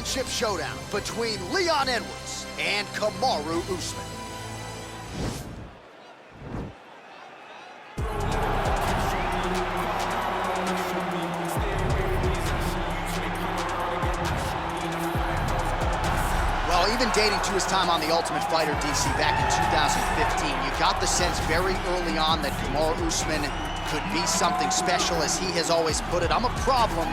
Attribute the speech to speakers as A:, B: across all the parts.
A: championship showdown between Leon Edwards and Kamaru Usman. Well, even dating to his time on The Ultimate Fighter, DC, back in 2015, you got the sense very early on that Kamaru Usman could be something special. As he has always put it, I'm a problem.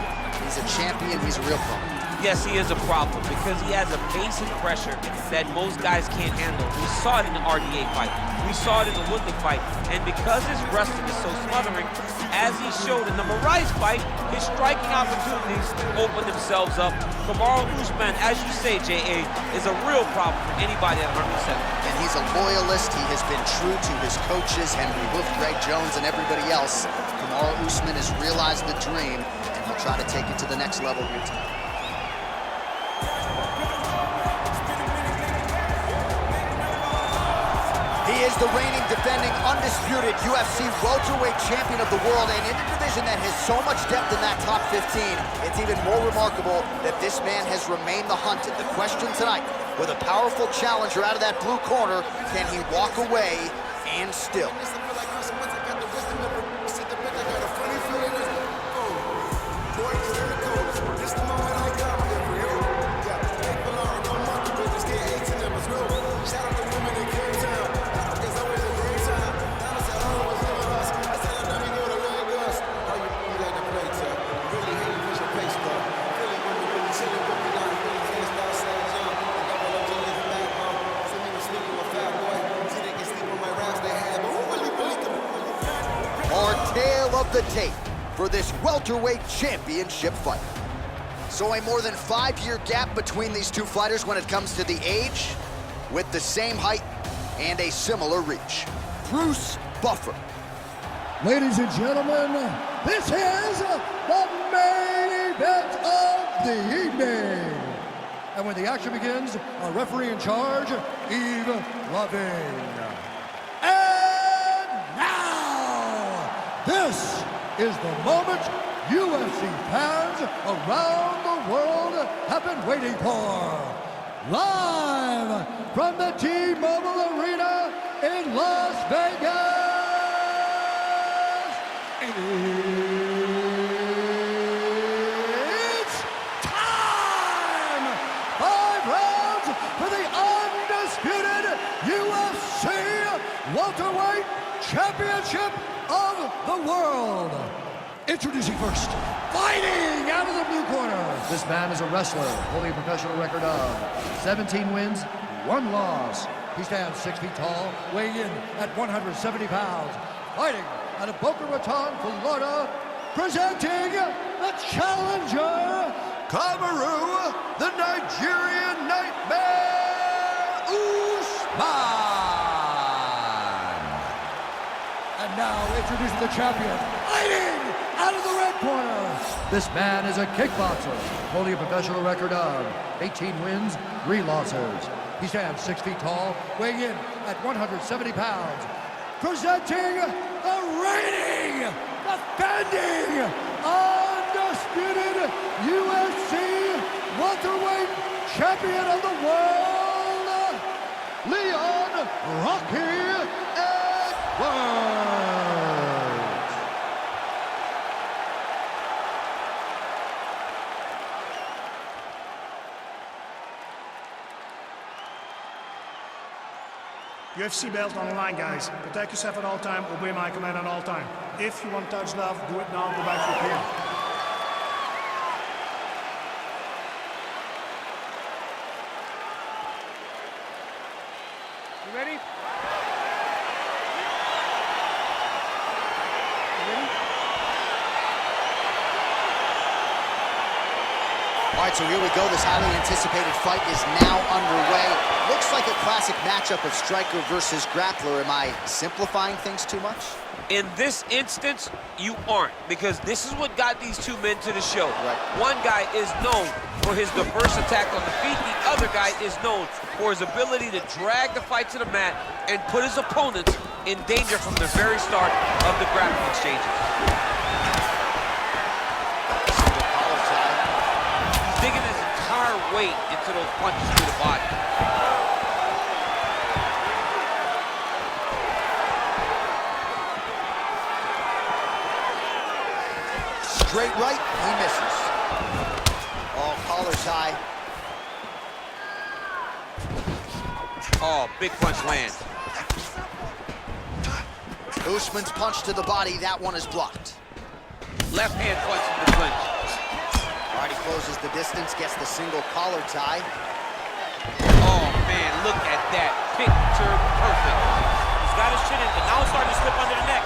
A: He's a champion, he's a real problem.
B: Yes, he is a problem because he has a pace and pressure that most guys can't handle. We saw it in the RDA fight. We saw it in the Woodley fight. And because his wrestling is so smothering, as he showed in the Moraes fight, his striking opportunities open themselves up. Kamaru Usman, as you say, J.A., is a real problem for anybody at 107.
A: And he's a loyalist. He has been true to his coaches, Henry Hoof, Greg Jones, and everybody else. Kamaru Usman has realized the dream, and he'll try to take it to the next level here tonight. He is the reigning, defending, undisputed UFC welterweight champion of the world, and in a division that has so much depth in that top 15, it's even more remarkable that this man has remained the hunted. The question tonight, with a powerful challenger out of that blue corner, can he walk away and still? Tale of the tape for this welterweight championship fight. So a more than 5-year gap between these two fighters when it comes to the age, with the same height and a similar reach. Bruce Buffer.
C: Ladies and gentlemen, this is the main event of the evening. And when the action begins, our referee in charge, Eve Loving. This is the moment UFC fans around the world have been waiting for. Live from the T-Mobile Arena in Las Vegas, it's time! 5 rounds for the undisputed UFC welterweight championship of the world. Introducing first, fighting out of the blue corner. This man is a wrestler, holding a professional record of 17 wins, 1 loss. He stands 6 feet tall, weighing in at 170 pounds. Fighting out of Boca Raton, Florida, presenting the challenger, Kamaru, the Nigerian Nightmare, Usman. And now introducing the champion, fighting out of the red corner. This man is a kickboxer, holding a professional record of 18 wins, 3 losses. He stands 6 feet tall, weighing in at 170 pounds. Presenting the reigning, defending, undisputed UFC welterweight champion of the world, Leon Rocky Edwards.
D: UFC belt on the line, guys. Protect yourself at all time, obey my command at all time. If you want to touch love, do it now, go back to your peer. You ready?
A: All right, so here we go. This highly anticipated fight is now underway. Looks like a classic matchup of striker versus grappler. Am I simplifying things too much?
B: In this instance, you aren't, because this is what got these two men to the show.
A: Right.
B: One guy is known for his diverse attack on the feet. The other guy is known for his ability to drag the fight to the mat and put his opponents in danger from the very start of the grappling exchanges. Digging his entire weight into those punches to the body.
A: Straight right, he misses. Oh, collar tie.
B: Oh, big punch lands.
A: Usman's punch to the body, that one is blocked.
B: Left hand punch in the clinch.
A: All right, he closes the distance, gets the single collar tie.
B: Oh, man, look at that. Picture perfect. He's got his chin in, but now it's starting to slip under the neck.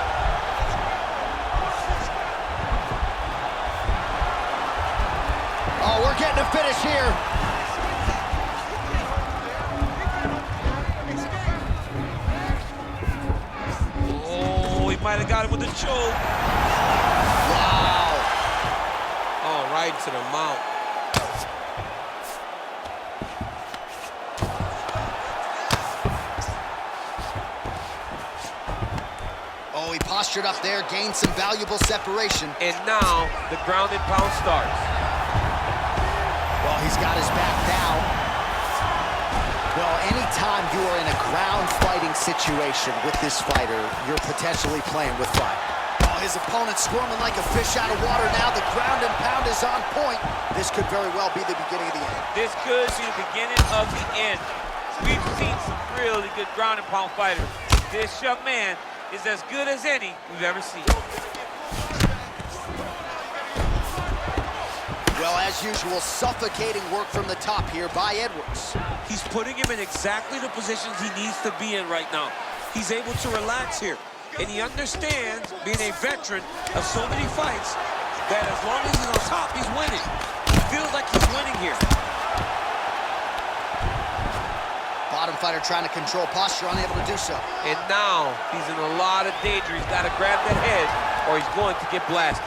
A: Oh, we're getting a finish here.
B: Oh, he might have got him with a choke.
A: Wow.
B: Oh, right to the mount.
A: Oh, he postured up there, gained some valuable separation.
B: And now the ground and pound starts.
A: Well, he's got his back now. Well, anytime you are in a ground fighting situation with this fighter, you're potentially playing with fire. Oh, his opponent's squirming like a fish out of water now. The ground and pound is on point. This could very well be the beginning of the end.
B: This could be the beginning of the end. We've seen some really good ground and pound fighters. This young man is as good as any we've ever seen.
A: Well, as usual, suffocating work from the top here by Edwards.
B: He's putting him in exactly the positions he needs to be in right now. He's able to relax here, and he understands, being a veteran of so many fights, that as long as he's on top, he's winning. He feels like he's winning here.
A: Bottom fighter trying to control posture, unable to do so.
B: And now he's in a lot of danger. He's got to grab that head, or he's going to get blasted.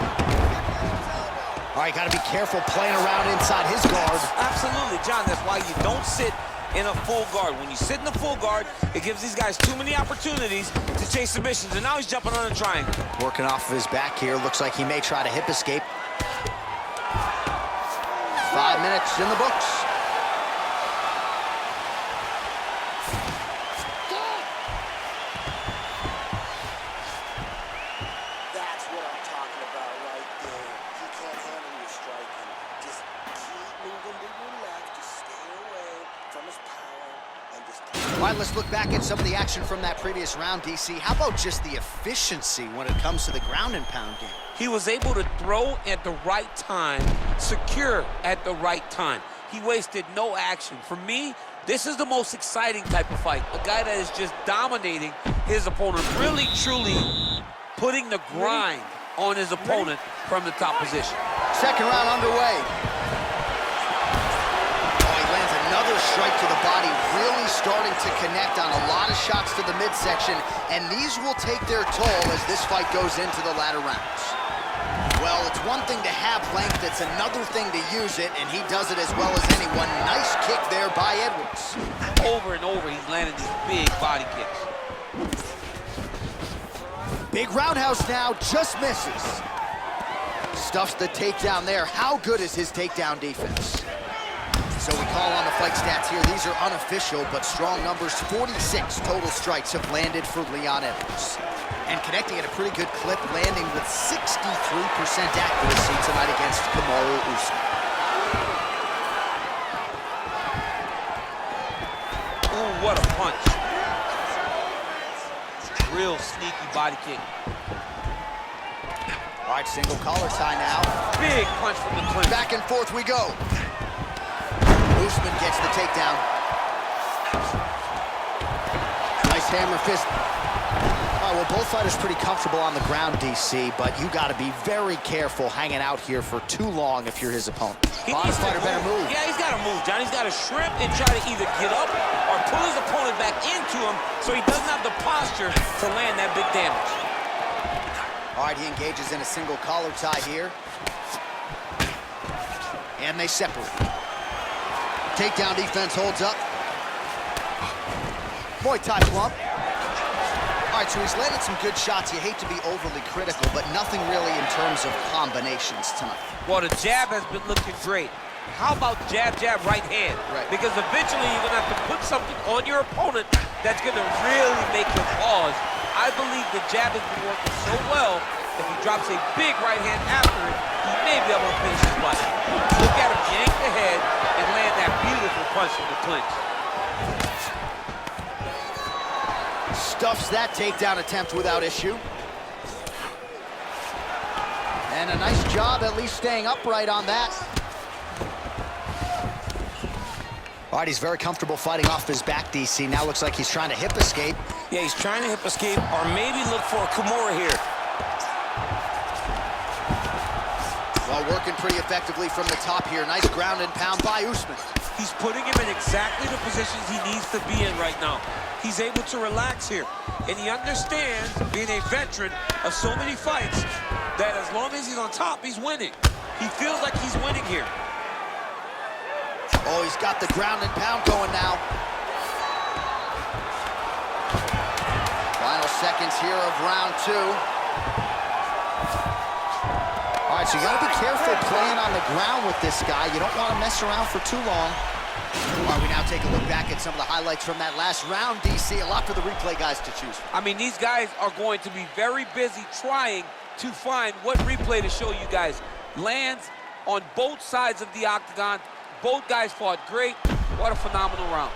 A: All right, got to be careful playing around inside his guard.
B: Absolutely, John. That's why you don't sit in a full guard. When you sit in a full guard, it gives these guys too many opportunities to chase submissions, and now he's jumping on a triangle.
A: Working off of his back here. Looks like he may try to hip escape. 5 minutes in the books.
E: That's what I'm talking about right there. He can't handle your striking. Just keep moving to your left. Just stay away from his power and just keep...
A: All right, let's look back at some of the action from that previous round, DC. How about just the efficiency when it comes to the ground and pound game?
B: He was able to throw at the right time, secure at the right time. He wasted no action. For me, this is the most exciting type of fight. A guy that is just dominating his opponent, really, truly putting the grind on his opponent from the top position.
A: Second round underway. Oh, he lands another strike to the body, really starting to connect on a lot of shots to the midsection, and these will take their toll as this fight goes into the latter rounds. Well, it's one thing to have length, it's another thing to use it, and he does it as well as anyone. Nice kick there by Edwards.
B: Over and over, he's landing these big body kicks.
A: Big roundhouse now, just misses. Stuffs the takedown there. How good is his takedown defense? So we call on the fight stats here. These are unofficial, but strong numbers. 46 total strikes have landed for Leon Edwards. And connecting at a pretty good clip, landing with 63% accuracy tonight against Kamaru Usman.
B: Ooh, what a punch. Real sneaky body kick.
A: All right, single collar tie now.
B: Big punch from the clinch.
A: Back and forth we go. Usman gets the takedown. Nice hammer fist. All right, well, both fighters pretty comfortable on the ground, DC, but you got to be very careful hanging out here for too long if you're his opponent. Bottom fighter better move.
B: Yeah, he's got to move, John. He's got to shrimp and try to either get up or pull his opponent back into him so he doesn't have the posture to land that big damage.
A: All right, he engages in a single collar tie here. And they separate. Takedown defense holds up. Muay Thai plump. All right, so he's landed some good shots. You hate to be overly critical, but nothing really in terms of combinations tonight.
B: Well, the jab has been looking great. How about jab, jab, right hand?
A: Right.
B: Because eventually you're gonna have to put something on your opponent that's gonna really make him pause. I believe the jab has been working so well, if he drops a big right hand after it, he may be able to finish his fight. Look at him yank the head and land that beautiful punch from the clinch.
A: Stuffs that takedown attempt without issue. And a nice job at least staying upright on that. All right, he's very comfortable fighting off his back, DC. Now looks like he's trying to hip escape.
F: Yeah, he's trying to hip escape or maybe look for a Kimura here.
A: Well, working pretty effectively from the top here. Nice ground and pound by Usman.
B: He's putting him in exactly the positions he needs to be in right now. He's able to relax here. And he understands, being a veteran of so many fights, that as long as he's on top, he's winning. He feels like he's winning here.
A: Oh, he's got the ground and pound going now. Final seconds here of round 2. All right, so you gotta be careful playing on the ground with this guy. You don't want to mess around for too long. All right, we now take a look back at some of the highlights from that last round, DC. A lot for the replay guys to choose from.
B: I mean, these guys are going to be very busy trying to find what replay to show you guys. Lands on both sides of the octagon. Both guys fought great. What a phenomenal round.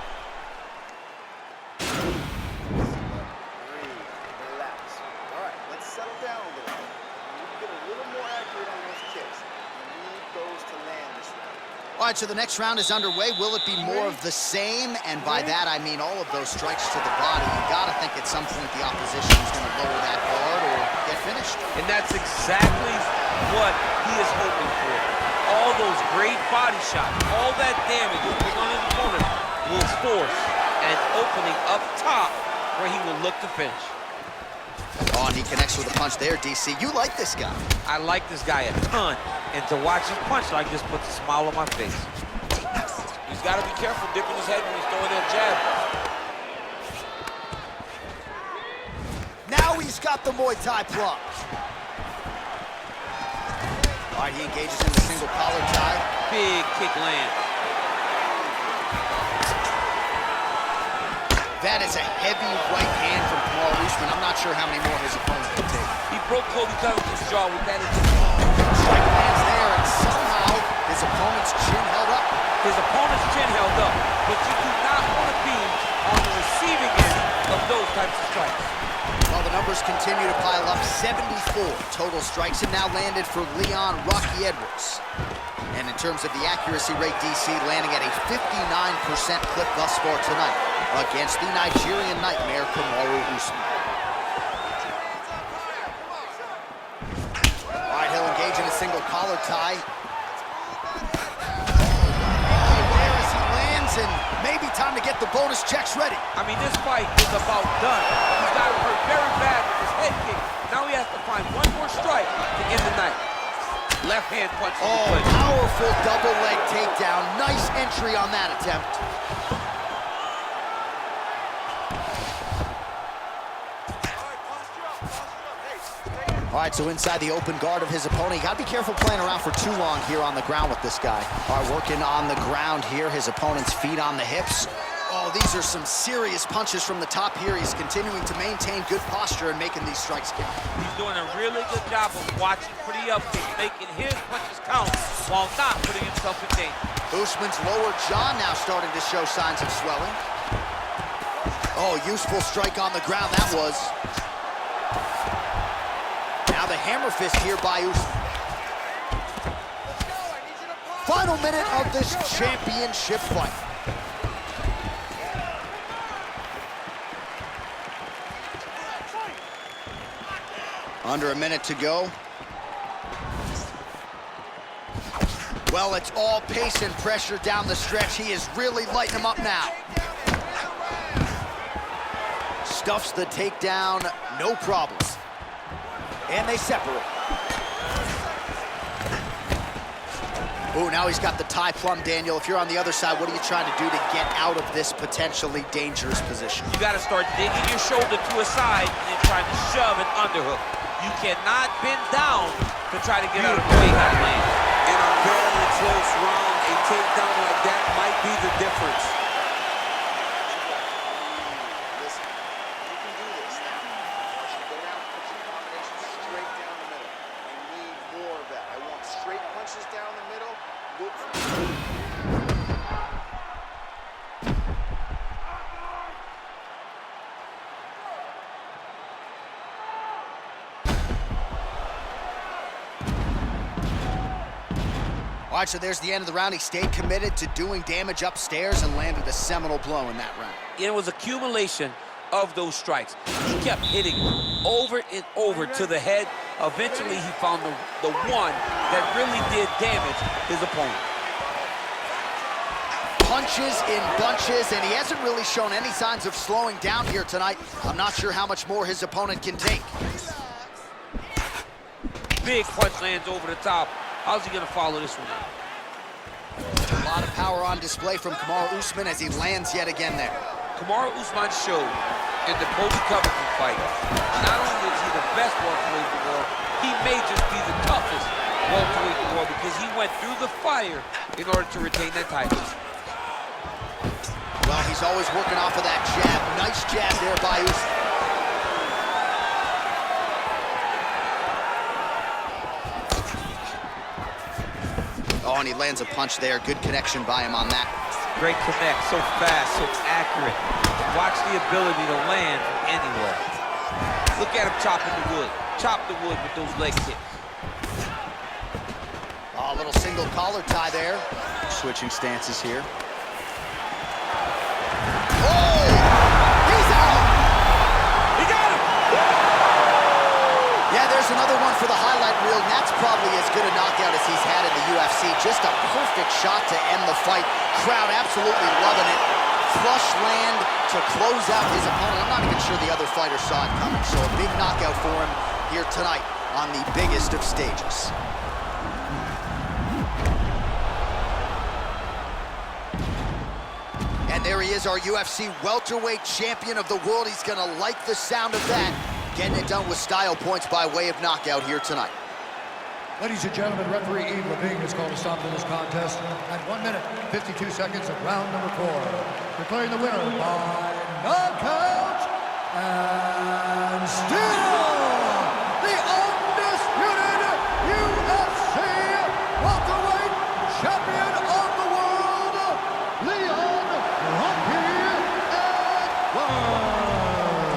E: Relax. All right, let's settle down a little. We need to get a little more accurate on those kicks. We need those to land this round.
A: All right, so the next round is underway. Will it be more of the same? And by that, I mean all of those strikes to the body. You gotta think at some point the opposition is gonna lower that guard or get finished.
B: And that's exactly what he is hoping for. All those great body shots, all that damage he's putting on his opponent will force an opening up top where he will look to finish.
A: Oh, and he connects with a punch there, DC. You like this guy.
B: I like this guy a ton, and to watch him punch like this puts a smile on my face. He's got to be careful dipping his head when he's throwing that jab.
A: Now he's got the Muay Thai plunge. All right, he engages in the single collar tie.
B: Big kick land.
A: That is a heavy right hand from Kamaru Usman. I'm not sure how many more his opponent can take.
B: He broke Cody Covington's jaw with that.
A: Strike lands there, and somehow his opponent's chin held up.
B: His opponent's chin held up, but you do not want to be on the receiving end of those types of strikes.
A: Well, the numbers continue to pile up. 74 total strikes have now landed for Leon Rocky Edwards. And in terms of the accuracy rate, DC landing at a 59% clip thus far tonight against the Nigerian Nightmare, Kamaru Usman. All right, he'll engage in a single collar tie. There as he lands, and maybe time to get the bonus checks ready.
B: I mean, this fight is about done. He's got him hurt very bad with his head kick. Now he has to find one more strike to end the night. Left hand punch.
A: Oh, powerful double leg takedown. Nice entry on that attempt. All right, so inside the open guard of his opponent. You gotta be careful playing around for too long here on the ground with this guy. All right, working on the ground here. His opponent's feet on the hips. Oh, these are some serious punches from the top here. He's continuing to maintain good posture and making these strikes count.
B: He's doing a really good job of watching for the upkick, making his punches count while not putting himself in danger.
A: Usman's lower jaw now starting to show signs of swelling. Oh, useful strike on the ground that was. Now the hammer fist here by Usman. Final minute of this championship fight. Under a minute to go. Well, it's all pace and pressure down the stretch. He is really lighting them up now. Stuffs the takedown, no problem. And they separate. Oh, now he's got the tie plum, Daniel. If you're on the other side, what are you trying to do to get out of this potentially dangerous position?
B: You got to start digging your shoulder to a side and then trying to shove an underhook. You cannot bend down to try to get out of the way that lane.
F: In a very close round a takedown like that might be the difference.
A: Listen, you can do this now. Once you go down, put your combination straight down the middle. I need more of that. I want straight punches down the middle. Look for All right, so there's the end of the round. He stayed committed to doing damage upstairs and landed a seminal blow in that round.
B: It was accumulation of those strikes. He kept hitting over and over to the head. Eventually, he found the one that really did damage his opponent.
A: Punches in bunches, and he hasn't really shown any signs of slowing down here tonight. I'm not sure how much more his opponent can take.
B: Big punch lands over the top. How's he gonna follow this one up?
A: A lot of power on display from Kamaru Usman as he lands yet again there.
B: Kamaru Usman showed in the Colby Covington fight, not only is he the best welterweight in the world, he may just be the toughest welterweight in the world because he went through the fire in order to retain that title.
A: Well, he's always working off of that jab. Nice jab there by Usman. Oh, and he lands a punch there. Good connection by him on that.
B: Great connect, so fast, so accurate. Watch the ability to land from anywhere. Look at him chopping the wood. Chop the wood with those leg kicks.
A: Oh, a little single collar tie there. Switching stances here. Oh! He's out!
B: He got him!
A: Yeah, there's another one for the highlight reel, and that's probably as good a knockout as he's had in the UFC. Just a perfect shot to end the fight. Crowd absolutely loving it. Flush land to close out his opponent. I'm not even sure the other fighter saw it coming, so a big knockout for him here tonight on the biggest of stages. And there he is, our UFC welterweight champion of the world. He's gonna like the sound of that. Getting it done with style points by way of knockout here tonight.
C: Ladies and gentlemen, referee Yves Levine has called a stop to this contest at 1 minute, 52 seconds of round number 4. Declaring the winner by knockout and still the undisputed UFC welterweight champion of the world, Leon Rocky Edwards.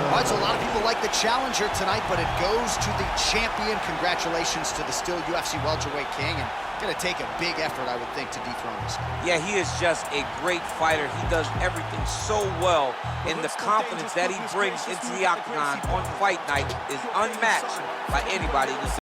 A: All right, so a lot of people like the challenger tonight, but it goes to the champion. Congratulations to the still UFC welterweight king, and gonna take a big effort, I would think, to dethrone this guy.
B: Yeah, he is just a great fighter. He does everything so well, and the confidence that he brings into the octagon on fight night is unmatched by anybody in this